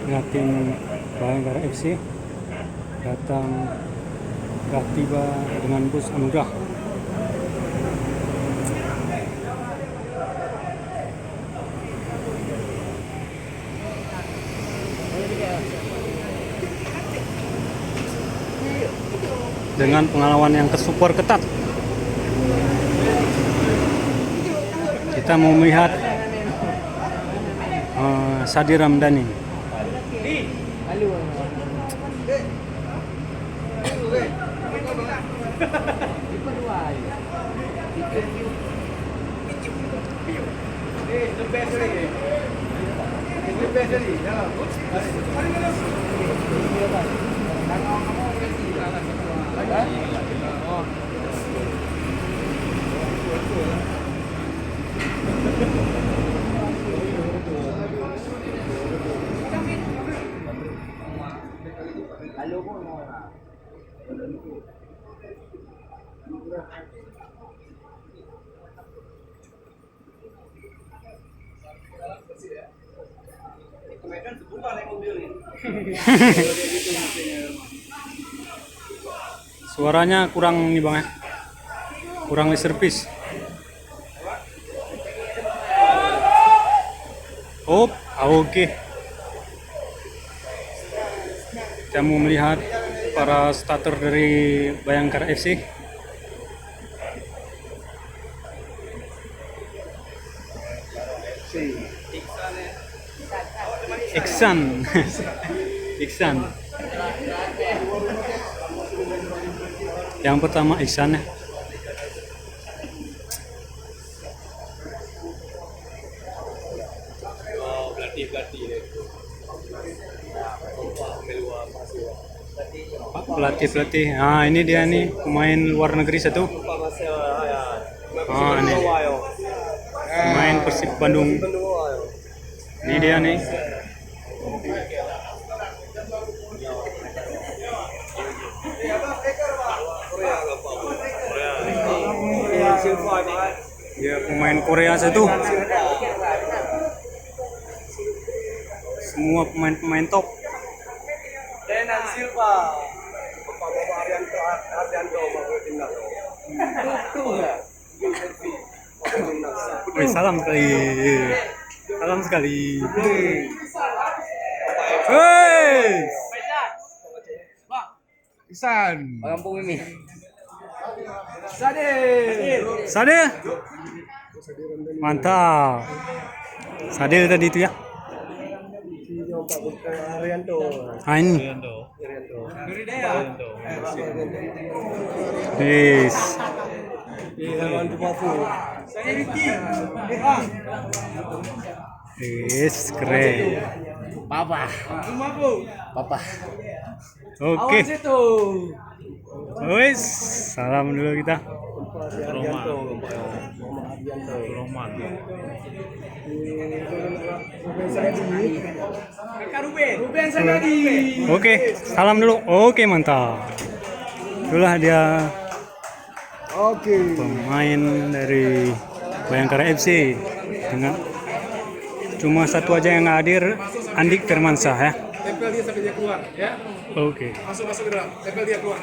Lihatin Bayangkara FC datang tiba dengan bus Anugrah. Dengan pengalaman yang super ketat, kita mau melihat Sadi Ramdhani. Suaranya kurang nih bang ya, kurang service. Oh, oke. Kita mau melihat para starter dari Bayangkara FC. Iksan. Iksan. Yang pertama Iksan ya. Pelatih. Nah, ini dia nih pemain luar negeri satu. Ah, ini pemain Persib Bandung. Ini dia nih. Ya, pemain Korea satu. Semua pemain top. Denan Silva, Bapak Arianto, Wih, salam sekali. Hei, Isan, Kampung ini. Sadil, mantap. Sadil tadi itu ya. Arianto. Ah, ini. Yes. Yes, keren. Papa. Oke. Wes, salam dulu kita. Roman. Ruben Sanadi. Oke, salam dulu. Oke, mantap. Itulah dia pemain dari Bayangkara FC dengan cuma satu aja yang nggak hadir, Andik Firmansyah ya. Tempel dia sampai dia keluar, ya. Oke. Masuk ke dalam. Tempel dia keluar.